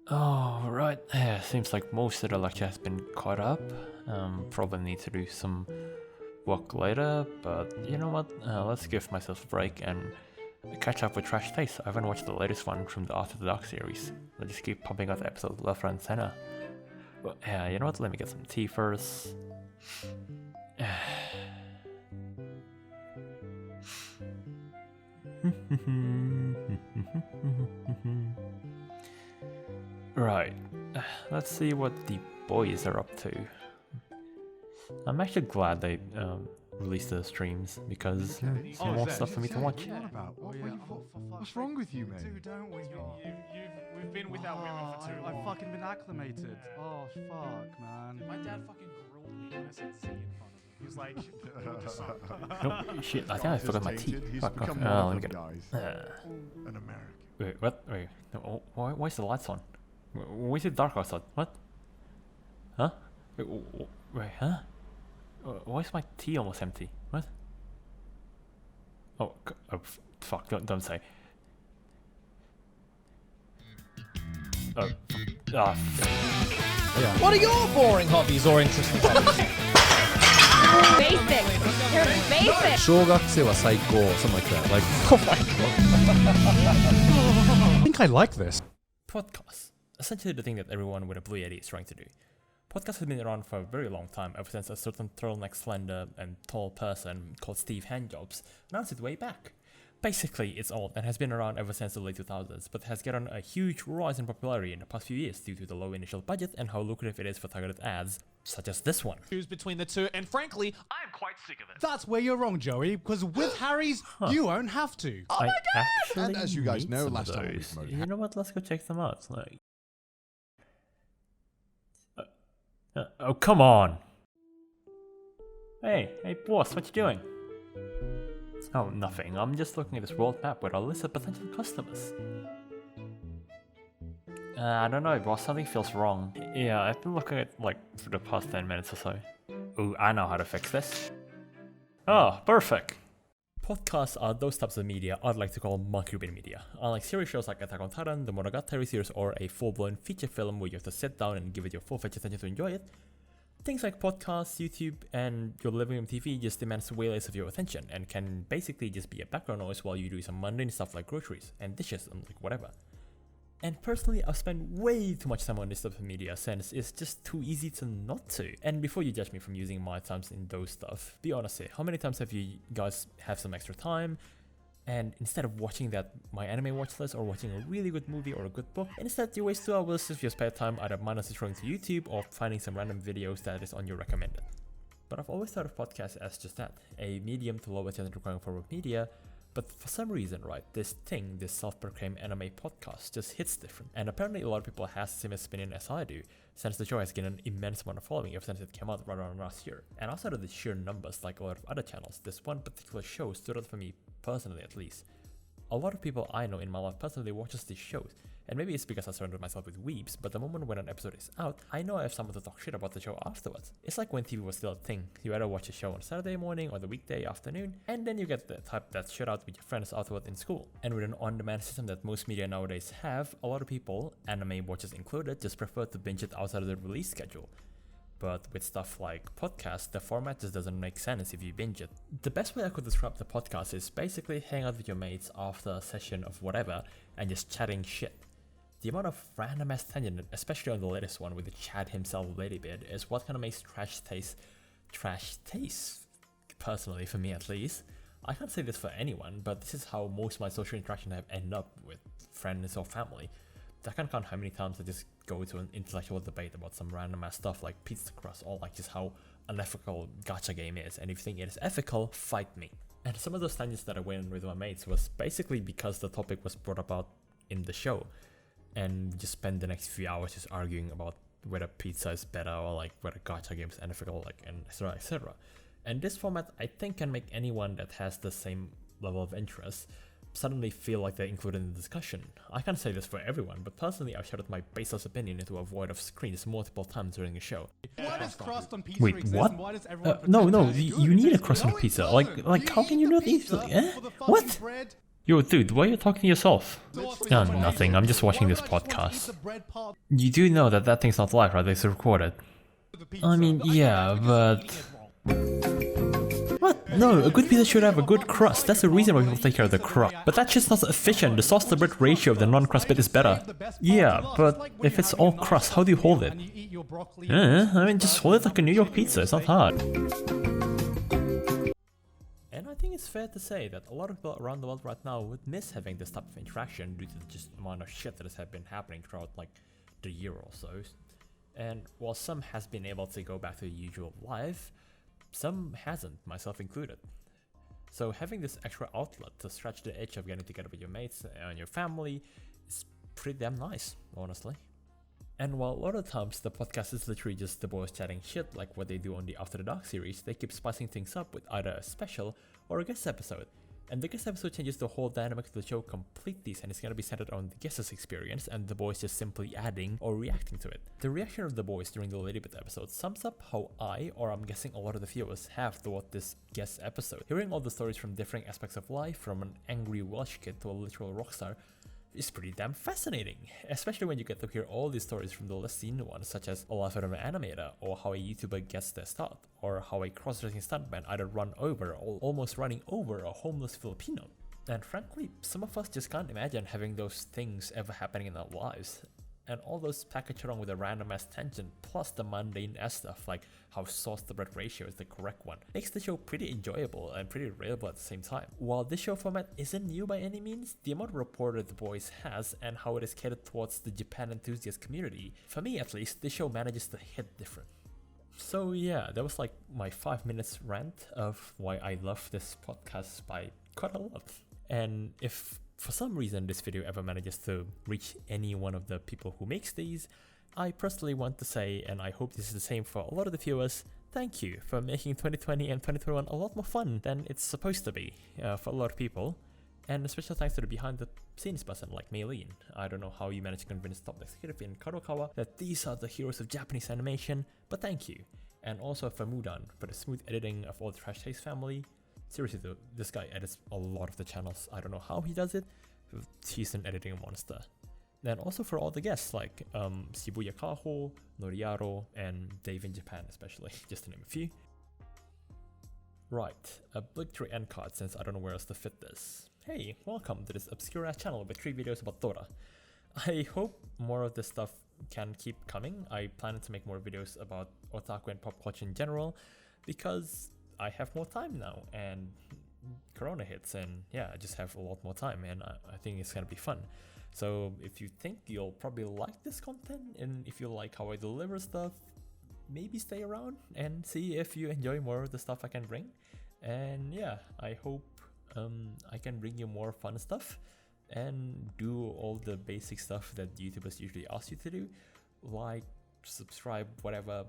Oh, right. Yeah, seems like most of the lecture has been caught up. Probably need to do some work later, but you know what? Let's give myself a break and catch up with Trash Taste. I haven't watched the latest one from the After the Dark series. They just keep popping out episodes left, right, and center. But yeah, you know what? Let me get some tea first. Right, let's see what the boys are up to. I'm actually glad they released the streams because it's more stuff for me to watch. What's wrong with you, mate? Dude, don't we? We've been without women for too long. I've fucking been acclimated. Oh, fuck, man. My dad fucking grilled me when I said C in front of him. He was like, Oh, shit, I think I forgot my tea. He's Fuck, become let one me of get them it. guys. An American. Wait, what? Wait, no, why is the lights on? Why is it dark outside? What? Huh? Wait, huh? Why is my tea almost empty? What? Oh, fuck, don't say. Yeah. What are your boring hobbies or interesting hobbies? Basic. You're basic. 小学生は最高 something like that. Like, oh my god. I think I like this. Podcasts. Essentially the thing that everyone with a blue yeti is trying to do. Podcasts have been around for a very long time, ever since a certain turtleneck slender and tall person called Steve Handjobs announced it way back. Basically, it's old and has been around ever since the late 2000s, but has gotten a huge rise in popularity in the past few years due to the low initial budget and how lucrative it is for targeted ads, such as this one. Choose between the two, and frankly, I'm quite sick of it. That's where you're wrong, Joey, because with Harry's, you won't have to. I actually And as you guys need know, some of last time we those. promoted You know what? Let's go check them out. Like, oh, come on! Hey, boss, what you doing? Oh, nothing. I'm just looking at this world map with a list of potential customers. I don't know, boss. Something feels wrong. Yeah, I've been looking at like for the past 10 minutes or so. Ooh, I know how to fix this. Oh, perfect. Podcasts are those types of media I'd like to call monkey-brain media. Unlike series shows like Attack on Titan, the Monogatari series, or a full-blown feature film where you have to sit down and give it your full-fledged attention to enjoy it, things like podcasts, YouTube, and your living room TV just demands way less of your attention and can basically just be a background noise while you do some mundane stuff like groceries and dishes and like whatever. And personally, I've spent way too much time on this type of media since it's just too easy to not to. And before you judge me from using my times in those stuff, be honest here, how many times have you guys have some extra time and instead of watching that my anime watch list or watching a really good movie or a good book, instead you waste 2 hours of your spare time either mindlessly scrolling to YouTube or finding some random videos that is on your recommended. But I've always thought of podcasts as just that, a medium to low attention requiring form of media, but for some reason, right, this self-proclaimed anime podcast just hits different. And apparently a lot of people have the same opinion as I do, since the show has gained an immense amount of following ever since it came out right around last year. And outside of the sheer numbers, like a lot of other channels, this one particular show stood out for me, personally at least. A lot of people I know in my life personally watches these shows, and maybe it's because I surrounded myself with weebs, but the moment when an episode is out, I know I have someone to talk shit about the show afterwards. It's like when TV was still a thing. You either watch a show on Saturday morning or the weekday afternoon, and then you get to type that shit out with your friends afterward in school. And with an on-demand system that most media nowadays have, a lot of people, anime watchers included, just prefer to binge it outside of the release schedule. But with stuff like podcasts, the format just doesn't make sense if you binge it. The best way I could describe the podcast is basically hang out with your mates after a session of whatever and just chatting shit. The amount of random ass tangent, especially on the latest one with the Chad himself Ladybird, is what kind of makes trash taste. Personally, for me at least. I can't say this for anyone, but this is how most of my social interactions have ended up with friends or family. I can't count how many times I just go to an intellectual debate about some random ass stuff like pizza crust or like just how unethical gacha game is, and if you think it is ethical, fight me. And some of those tangents that I went with my mates was basically because the topic was brought about in the show, and just spend the next few hours just arguing about whether pizza is better or like whether gacha games are unethical, like, and etc, etc. And this format I think can make anyone that has the same level of interest suddenly feel like they're included in the discussion. I can't say this for everyone, but personally I've shouted my baseless opinion into a void of screens multiple times during the show. Why does crust on pizza Wait, exist, what? and why does everyone No, pretend no, that it's you good? need a It's crust on no, it pizza. doesn't. Like how can you eat not the eat pizza it? Eh? for the fucking What? bread Yo, dude, why are you talking to yourself? Oh, nothing. I'm just watching this podcast. You do know that that thing's not live, right? It's recorded. I mean, yeah, but... What? No, a good pizza should have a good crust. That's the reason why people take care of the crust. But that shit's not efficient. The sauce to bread ratio of the non-crust bit is better. Yeah, but if it's all crust, how do you hold it? I mean, just hold it like a New York pizza. It's not hard. And I think it's fair to say that a lot of people around the world right now would miss having this type of interaction due to just the amount of shit that has been happening throughout like the year or so. And while some has been able to go back to the usual life, some hasn't, myself included. So having this extra outlet to scratch the itch of getting together with your mates and your family is pretty damn nice, honestly. And while a lot of times the podcast is literally just the boys chatting shit like what they do on the After the Dark series, they keep spicing things up with either a special or a guest episode. And the guest episode changes the whole dynamic of the show completely, and it's gonna be centered on the guest's experience and the boys just simply adding or reacting to it. The reaction of the boys during the Ladybit episode sums up how I, or I'm guessing a lot of the viewers, have throughout this guest episode. Hearing all the stories from different aspects of life, from an angry Welsh kid to a literal rock star, is pretty damn fascinating, especially when you get to hear all these stories from the less seen ones, such as a life of an animator, or how a YouTuber gets their start, or how a cross-dressing stuntman either run over or almost running over a homeless Filipino. And frankly, some of us just can't imagine having those things ever happening in our lives. And all those packaged along with a random ass tangent plus the mundane ass stuff like how sauce to bread ratio is the correct one makes the show pretty enjoyable and pretty relatable at the same time. While this show format isn't new by any means, the amount of rapport that the boys has and how it is catered towards the Japan enthusiast community, for me at least, this show manages to hit different. So yeah, that was like my 5 minutes rant of why I love this podcast by quite a lot. And if for some reason this video ever manages to reach any one of the people who makes these, I personally want to say, and I hope this is the same for a lot of the viewers, thank you for making 2020 and 2021 a lot more fun than it's supposed to be for a lot of people. And a special thanks to the behind the scenes person like Maylene. I don't know how you managed to convince top executive in Kadokawa that these are the heroes of Japanese animation, but thank you. And also for Mudan for the smooth editing of all the Trash Taste family. Seriously though, this guy edits a lot of the channels. I don't know how he does it. He's an editing monster. Then also for all the guests like Shibuya Kaho, Noriaro, and Dave in Japan especially, just to name a few. Right, a obligatory end card since I don't know where else to fit this. Hey, welcome to this obscure ass channel with 3 videos about Tora. I hope more of this stuff can keep coming. I plan to make more videos about otaku and pop culture in general because I have more time now and Corona hits and yeah, I just have a lot more time and I think it's gonna be fun. So if you think you'll probably like this content and if you like how I deliver stuff, maybe stay around and see if you enjoy more of the stuff I can bring. And yeah, I hope I can bring you more fun stuff and do all the basic stuff that YouTubers usually ask you to do, like subscribe, whatever.